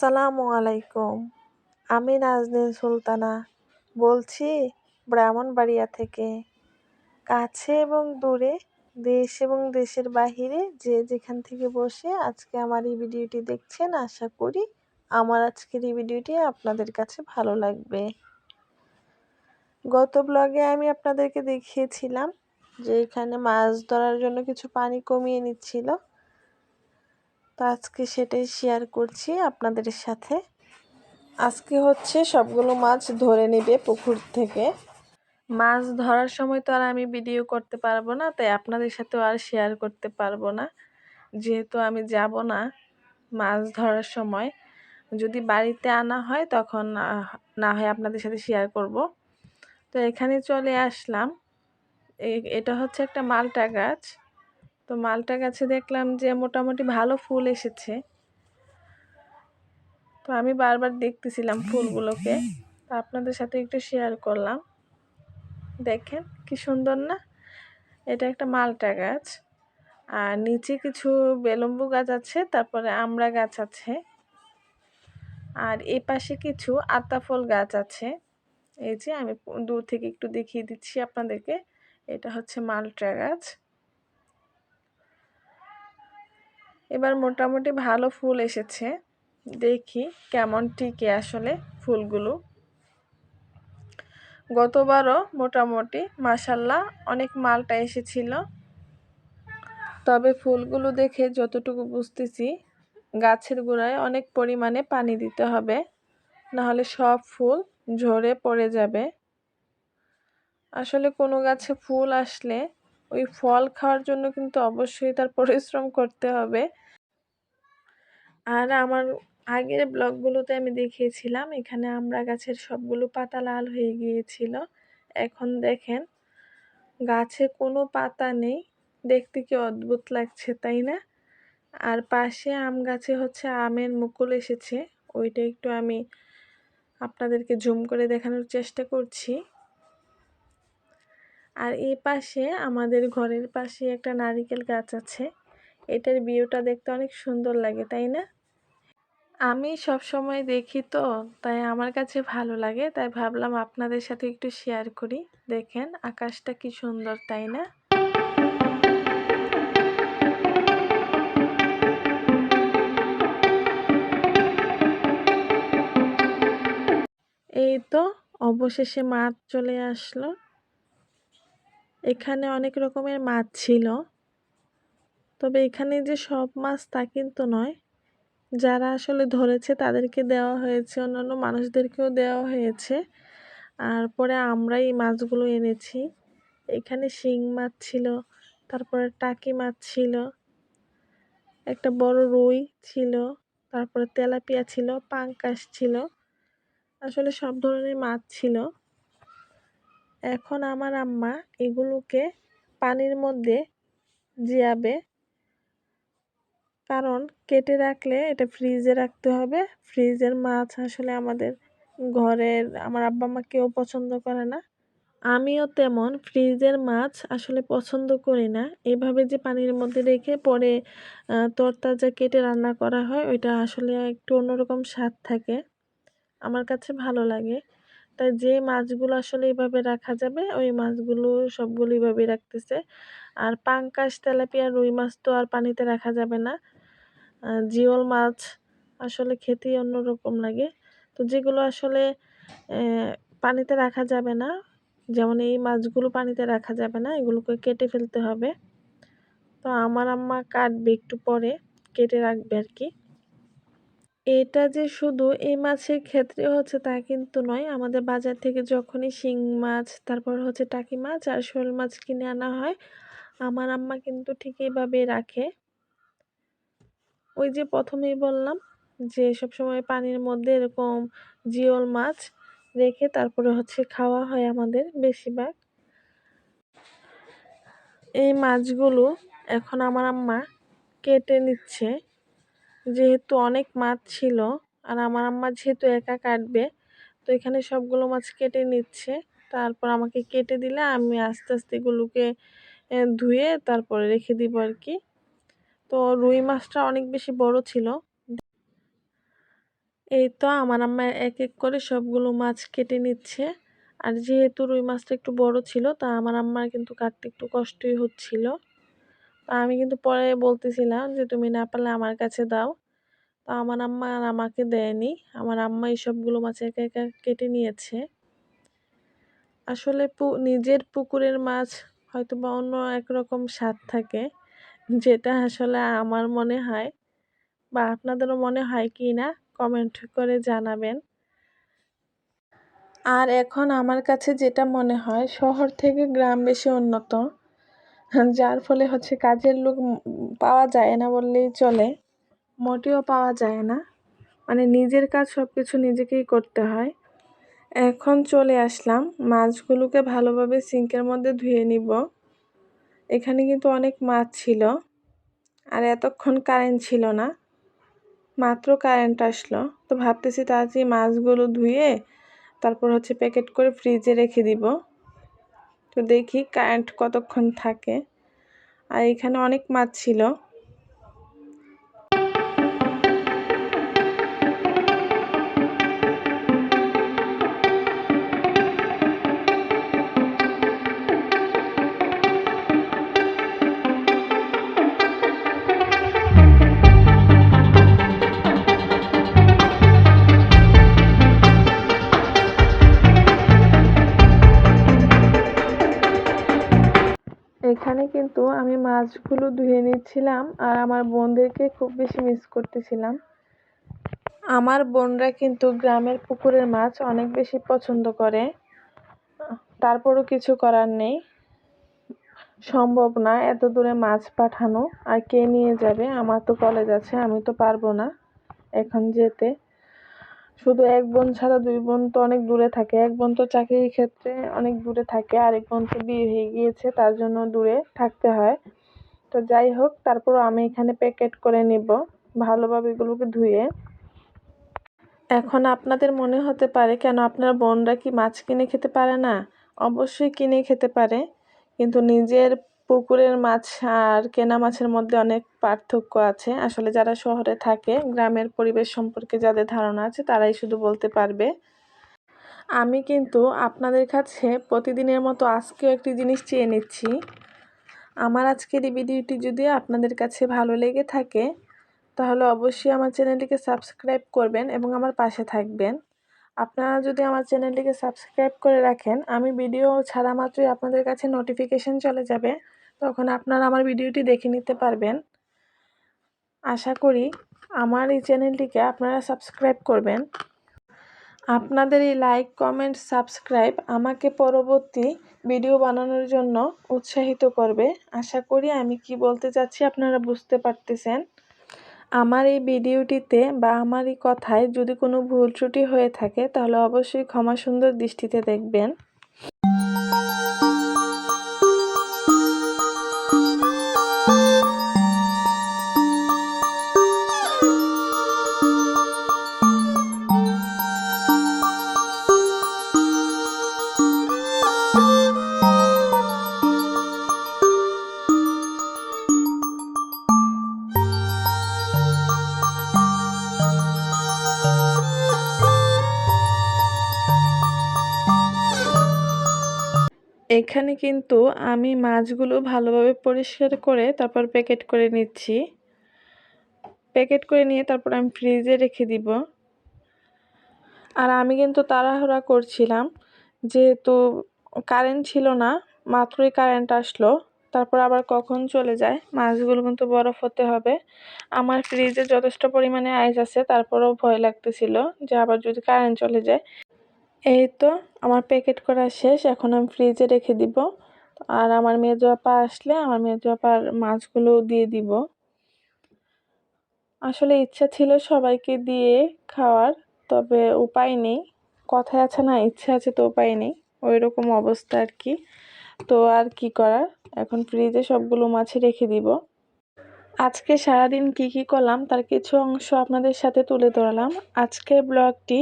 আসসালামু আলাইকুম। আমি নাজনীন সুলতানা বলছি ব্রাহ্মণবাড়িয়া থেকে। কাছে এবং দূরে, দেশ এবং দেশের বাহিরে যে যেখান থেকে বসে আজকে আমার এই ভিডিওটি দেখছেন, আশা করি আমার আজকের এই ভিডিওটি আপনাদের কাছে ভালো লাগবে। গত ব্লগে আমি আপনাদেরকে দেখিয়েছিলাম যে এখানে মাছ ধরার জন্য কিছু পানি কমিয়ে নিচ্ছিল, তো আজকে সেটাই শেয়ার করছি আপনাদের সাথে। আজকে হচ্ছে সবগুলো মাছ ধরে নেবে পুকুর থেকে। মাছ ধরার সময় তো আর আমি ভিডিও করতে পারবো না, তাই আপনাদের সাথেও আর শেয়ার করতে পারবো না, যেহেতু আমি যাব না মাছ ধরার সময়। যদি বাড়িতে আনা হয় তখন না হয় আপনাদের সাথে শেয়ার করব। তো এখানে চলে আসলাম। এটা হচ্ছে একটা মালটা গাছ। তো মালটা গাছে দেখলাম যে মোটামুটি ভালো ফুল এসেছে। তো আমি বারবার দেখতেছিলাম ফুলগুলোকে, তো আপনাদের সাথে একটু শেয়ার করলাম। দেখেন কি সুন্দর না? এটা একটা মালটা গাছ, আর নিচে কিছু বেলম্বু গাছ আছে, তারপরে আমড়া গাছ আছে, আর এই পাশে কিছু আতাফল গাছ আছে। এই যে আমি দূর থেকে একটু দেখিয়ে দিচ্ছি আপনাদেরকে, এটা হচ্ছে মালটা গাছ। এবার মোটামুটি ভালো ফুল এসেছে, দেখি কেমন টিকে আসলে ফুলগুলো। গতবারও মোটামুটি মাশাল্লাহ অনেক মালটা এসেছিল, তবে ফুলগুলো দেখে যতটুকু বুঝতেছি গাছের গোড়ায় অনেক পরিমাণে পানি দিতে হবে, নাহলে সব ফুল ঝরে পড়ে যাবে। আসলে কোনো গাছে ফুল আসলে ওই ফল খাওয়ার জন্য কিন্তু অবশ্যই তার পরিশ্রম করতে হবে। আর আমার আগের ব্লগগুলোতে আমি দেখিয়েছিলাম এখানে আমড়া গাছের সবগুলো পাতা লাল হয়ে গিয়েছিল। এখন দেখেন গাছে কোনো পাতা নেই, দেখতে কি অদ্ভুত লাগছে তাই না? আর পাশে আম গাছে হচ্ছে আমের মুকুল এসেছে, ওইটা একটু আমি আপনাদেরকে জুম করে দেখানোর চেষ্টা করছি। আর এই পাশে আমাদের ঘরের পাশে একটা নারিকেল গাছ আছে, এটার ভিউটা দেখতে অনেক সুন্দর লাগে তাই না? আমি সব সময় দেখি, তো তাই আমার কাছে ভালো লাগে, তাই ভাবলাম আপনাদের সাথে একটু শেয়ার করি। দেখেন আকাশটা কি সুন্দর তাই না? এই তো অবশেষে মাছ চলে আসলো। এখানে অনেক রকমের মাছ ছিল, তবে এখানে যে সব মাছ তা কিন্তু নয়। যারা আসলে ধরেছে তাদেরকে দেওয়া হয়েছে, অন্যান্য মানুষদেরকেও দেওয়া হয়েছে। আর পরে আমরাই মাছগুলো এনেছি। এখানে শিং মাছ ছিল, তারপরে টাকি মাছ ছিল, একটা বড় রুই ছিল, তারপরে তেলাপিয়া ছিল, পাঙ্কাশ ছিল, আসলে সব ধরনের মাছ ছিল। এখন আমার আম্মা এগুলোকে পানির মধ্যে জিয়াবে, কারণ কেটে রাখলে এটা ফ্রিজে রাখতে হবে। ফ্রিজের মাছ আসলে আমাদের ঘরের আমার আব্বা মা কেউ পছন্দ করে না, আমিও তেমন ফ্রিজের মাছ আসলে পছন্দ করি না। এভাবে যে পানির মধ্যে রেখে পরে তরতাজা কেটে রান্না করা হয়, ওইটা আসলে একটু অন্যরকম স্বাদ থাকে, আমার কাছে ভালো লাগে। তাই যে মাছগুলো আসলে এইভাবে রাখা যাবে ওই মাছগুলো সবগুলো এইভাবে রাখতেছে। আর পাঙ্কাশ তেলাপিয়া রুই মাছ তো আর পানিতে রাখা যাবে না। জিওল মাছ আসলে খেতেই অন্যরকম লাগে। তো যেগুলো আসলে পানিতে রাখা যাবে না, যেমন এই মাছগুলো পানিতে রাখা যাবে না, এগুলোকে কেটে ফেলতে হবে। তো আমার আম্মা কাটবে একটু পরে, কেটে রাখবে আর কি। এটা যে শুধু এই মাছের ক্ষেত্রে হচ্ছে তা কিন্তু নয়, আমাদের বাজার থেকে যখনই শিং মাছ, তারপর হচ্ছে টাকি মাছ আর শোল মাছ কিনে আনা হয়, আমার আম্মা কিন্তু ঠিক এইভাবে রাখে। ওই যে প্রথমেই বললাম যে সবসময় পানির মধ্যে এরকম জিওল মাছ রেখে তারপরে হচ্ছে খাওয়া হয় আমাদের বেশিরভাগ। এই মাছগুলো এখন আমার আম্মা কেটে নিচ্ছে, যেহেতু অনেক মাছ ছিল আর আমার আম্মা যেহেতু একা কাটবে, তো এখানে সবগুলো মাছ কেটে নিচ্ছে। তারপর আমাকে কেটে দিলে আমি আস্তে আস্তে এগুলোকে ধুয়ে তারপরে রেখে দিব আর কি। তো রুই মাছটা অনেক বেশি বড় ছিল, এই তো আমার আম্মা এক এক করে সবগুলো মাছ কেটে নিচ্ছে। আর যেহেতু রুই মাছটা একটু বড় ছিল, তা আমার আম্মার কিন্তু কাটতে একটু কষ্টই হচ্ছিল। তা আমি কিন্তু পরে বলতেছিলাম যে, "তুমি না পারলে আমার কাছে দাও।" তো আমার আম্মা আর আমাকে দেয়নি। আমার আম্মা এই সবগুলো মাছ একা, একা কেটে নিয়েছে। আসলে নিজের পুকুরের মাছ হয়তোবা অন্য একরকম স্বাদ থাকে, যেটা আসলে আমার মনে হয় বা আপনাদেরও মনে হয় কিনা কমেন্ট করে জানাবেন। আর এখন আমার কাছে যেটা মনে হয়, শহর থেকে গ্রাম বেশি উন্নত। যার ফলে হচ্ছে কাজের লোক পাওয়া যায় না বললেই চলে। মোটেও পাওয়া যায় না। মানে নিজের কাজ সবকিছু নিজেকেই করতে হয়। এখন চলে আসলাম, মাছগুলোকে ভালোভাবে সিঙ্কের মধ্যে ধুয়ে নিব। এখানে কিন্তু অনেক মাছ ছিল। আর এতক্ষণ কারেন্ট ছিল না, মাত্র কারেন্ট আসলো। তো ভাবতেছি তাড়াতাড়ি মাছগুলো ধুয়ে তারপর হচ্ছে প্যাকেট করে ফ্রিজে রেখে দিব। তো দেখি কারেন্ট কতক্ষণ থাকে। আর এখানে অনেক মাছ ছিল। এখানে কিন্তু আমি মাছগুলো ধুয়ে নিচ্ছিলাম আর আমার বোনদেরকে খুব বেশি মিস করতেছিলাম। আমার বোনরা কিন্তু গ্রামের পুকুরের মাছ অনেক বেশি পছন্দ করে। তারপরও কিছু করার নেই, সম্ভব না এত দূরে মাছ পাঠানো। আর কে নিয়ে যাবে? আমার তো কলেজ আছে, আমি তো পারবো না এখন যেতে। শুধু এক বোন ছাড়া দুই বোন তো অনেক দূরে থাকে। এক বোন তো চাকরির ক্ষেত্রে অনেক দূরে থাকে, আরেক বোন তো বিয়ে হয়ে গিয়েছে, তার জন্য দূরে থাকতে হয়। তো যাই হোক, তারপর আমি এখানে প্যাকেট করে নিব ভালোভাবে এগুলোকে ধুয়ে। এখন আপনাদের মনে হতে পারে, কেন আপনার বোনরা কি মাছ কিনে খেতে পারে না? অবশ্যই কিনে খেতে পারে, কিন্তু নিজের পুকুরের মাছ আর কেনা মাছের মধ্যে অনেক পার্থক্য আছে। আসলে যারা শহরে থাকে, গ্রামের পরিবেশ সম্পর্কে যাদের ধারণা আছে তারাই শুধু বলতে পারবে। আমি কিন্তু আপনাদের কাছে প্রতিদিনের মতো আজকেও একটি জিনিস চেয়ে নিচ্ছি। আমার আজকের এই ভিডিওটি যদি আপনাদের কাছে ভালো লেগে থাকে, তাহলে অবশ্যই আমার চ্যানেলটিকে সাবস্ক্রাইব করবেন এবং আমার পাশে থাকবেন। আপনারা যদি আমার চ্যানেলটিকে সাবস্ক্রাইব করে রাখেন, আমি ভিডিও ছাড়া মাত্রই আপনাদের কাছে নোটিফিকেশন চলে যাবে। তখন আপনারা আমার ভিডিওটি দেখে নিতে পারবেন। আশা করি আমার এই চ্যানেলটিকে আপনারা সাবস্ক্রাইব করবেন। আপনাদের এই লাইক, কমেন্ট, সাবস্ক্রাইব আমাকে পরবর্তী ভিডিও বানানোর জন্য উৎসাহিত করবে। আশা করি আমি কি বলতে চাচ্ছি আপনারা বুঝতে পারতেছেন। আমার এই ভিডিওটিতে বা আমার এই কথায় যদি কোনো ভুল ত্রুটি হয়ে থাকে, তাহলে অবশ্যই ক্ষমা সুন্দর দৃষ্টিতে দেখবেন। এখানে কিন্তু আমি মাছগুলো ভালোভাবে পরিষ্কার করে তারপর প্যাকেট করে নিচ্ছি। প্যাকেট করে নিয়ে তারপর আমি ফ্রিজে রেখে দিব। আর আমি কিন্তু তাড়াহুড়া করছিলাম, যেহেতু কারেন্ট ছিল না, মাত্রই কারেন্ট আসলো, তারপর আবার কখন চলে যায়। মাছগুলো কিন্তু বরফ হতে হবে। আমার ফ্রিজে যথেষ্ট পরিমাণে আইস আছে, তারপরেও ভয় লাগতেছিল যে আবার যদি কারেন্ট চলে যায়। এই তো আমার প্যাকেট করা শেষ, এখন আমি ফ্রিজে রেখে দিব। আর আমার মেজো আপা আসলে আমার মেজো আপার মাছগুলো দিয়ে দিব। আসলে ইচ্ছা ছিল সবাইকে দিয়ে খাওয়ার, তবে উপায় নেই। কথায় আছে না, ইচ্ছা আছে তো উপায় নেই, ওই রকম অবস্থা আর কি। তো আর কি করার, এখন ফ্রিজে সবগুলো মাছ রেখে দিব। আজকে সারাদিন কি করলাম তার কিছু অংশ আপনাদের সাথে তুলে ধরলাম। আজকের ব্লগটি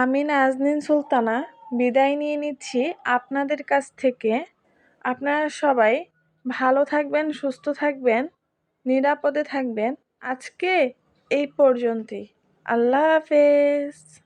আমি নাজনীন সুলতানা বিদায় নিয়ে নিচ্ছি আপনাদের কাছ থেকে। আপনারা সবাই ভালো থাকবেন, সুস্থ থাকবেন, নিরাপদে থাকবেন। আজকে এই পর্যন্তই। আল্লাহ হাফেজ।